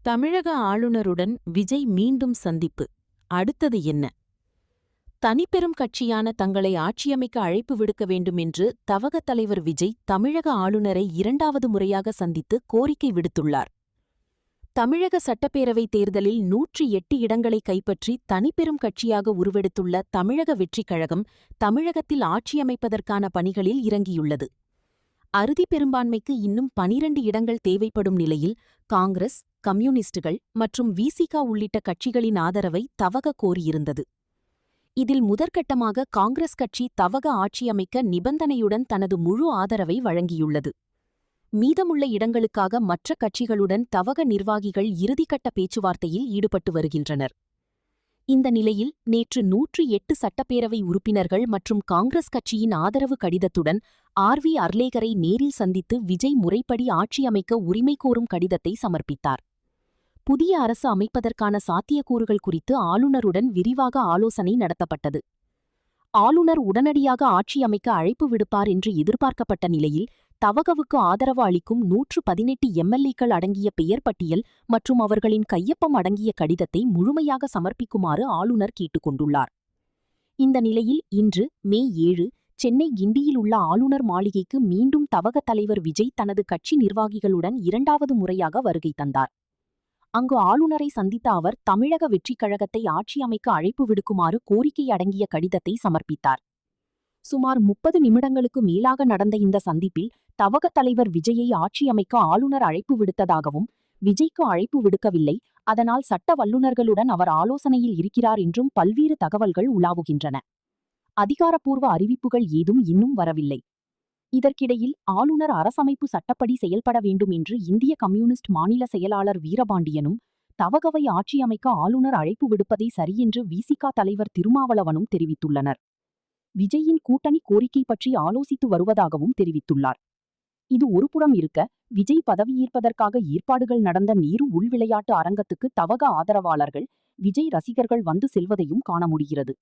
தமிழக ஆளுநருடன் விஜய் மீண்டும் சந்திப்பு. அடுத்தது என்ன? தனிப்பெரும் கட்சியான தங்களை ஆட்சியமைக்க அழைப்பு விடுக்க வேண்டும் என்று தவக தலைவர் விஜய் தமிழக ஆளுநரை இரண்டாவது முறையாக சந்தித்து கோரிக்கை விடுத்துள்ளார். தமிழக சட்டப்பேரவைத் தேர்தலில் 108 இடங்களை கைப்பற்றி தனிப்பெரும் கட்சியாக உருவெடுத்துள்ள தமிழக வெற்றிக் கழகம் தமிழகத்தில் ஆட்சியமைப்பதற்கான பணிகளில் இறங்கியுள்ளது. அறுதி பெரும்பான்மைக்கு இன்னும் 12 இடங்கள் தேவைப்படும் நிலையில் காங்கிரஸ், கம்யூனிஸ்டுகள் மற்றும் விசிக உள்ளிட்ட கட்சிகளின் ஆதரவை தவக கோரியிருந்தது. இதில் முதற்கட்டமாக காங்கிரஸ் கட்சி தவக ஆட்சியமைக்க நிபந்தனையுடன் தனது முழு ஆதரவை வழங்கியுள்ளது. மீதமுள்ள இடங்களுக்காக மற்ற கட்சிகளுடன் தவக நிர்வாகிகள் இறுதிக்கட்ட பேச்சுவார்த்தையில் ஈடுபட்டு வருகின்றனர். இந்த நிலையில் நேற்று 108 சட்டப்பேரவை உறுப்பினர்கள் மற்றும் காங்கிரஸ் கட்சியின் ஆதரவு கடிதத்துடன் ஆர்.வி. அர்லேகரை நேரில் சந்தித்து விஜய் முறைப்படி ஆட்சியமைக்க உரிமை கோரும் கடிதத்தை சமர்ப்பித்தார். புதிய அரசு அமைப்பதற்கான சாத்தியக்கூறுகள் குறித்து ஆளுநருடன் விரிவாக ஆலோசனை நடத்தப்பட்டது. ஆளுநர் உடனடியாக ஆட்சியமைக்க அழைப்பு விடுப்பார் என்று எதிர்பார்க்கப்பட்ட நிலையில் தவகவுக்கு ஆதரவு அளிக்கும் 118 எம்எல்ஏக்கள் அடங்கிய பெயர் பட்டியல் மற்றும் அவர்களின் கையொப்பம் அடங்கிய கடிதத்தை முழுமையாக சமர்ப்பிக்குமாறு ஆளுநர் கேட்டுக்கொண்டுள்ளார். இந்த நிலையில் இன்று மே 7 சென்னை கிண்டியில் உள்ள ஆளுநர் மாளிகைக்கு மீண்டும் தவக தலைவர் விஜய் தனது கட்சி நிர்வாகிகளுடன் இரண்டாவது முறையாக வருகை தந்தார். அங்கு ஆளுநரை சந்தித்த அவர் தமிழக வெற்றிக் கழகத்தை ஆட்சியமைக்க அழைப்பு விடுக்குமாறு கோரிக்கை அடங்கிய கடிதத்தை சமர்ப்பித்தார். சுமார் 30 நிமிடங்களுக்கு மேலாக நடந்த இந்த சந்திப்பில் தவக தலைவர் விஜயை ஆட்சியமைக்க ஆளுநர் அழைப்பு விடுத்ததாகவும், விஜய்க்கு அழைப்பு விடுக்கவில்லை, அதனால் சட்ட வல்லுநர்களுடன் அவர் ஆலோசனையில் இருக்கிறார் என்றும் பல்வேறு தகவல்கள் உலாவுகின்றன. அதிகாரப்பூர்வ அறிவிப்புகள் ஏதும் இன்னும் வரவில்லை. இதற்கிடையில் ஆளுநர் அரசமைப்பு சட்டப்படி செயல்பட வேண்டும் என்று இந்திய கம்யூனிஸ்ட் மாநில செயலாளர் வீரபாண்டியனும், தவகவை ஆட்சியமைக்க ஆளுநர் அழைப்பு விடுப்பதே சரியென்று விசிக தலைவர் திருமாவளவனும் தெரிவித்துள்ளனர். விஜயின் கூட்டணி கோரிக்கை பற்றி ஆலோசித்து வருவதாகவும் தெரிவித்துள்ளார். இது ஒருபுறம் இருக்க, விஜய் பதவியேற்பதற்காக ஏற்பாடுகள் நடந்த நேரு உள்விளையாட்டு அரங்கத்துக்கு தவக ஆதரவாளர்கள், விஜய் ரசிகர்கள் வந்து செல்வதையும் காண முடிகிறது.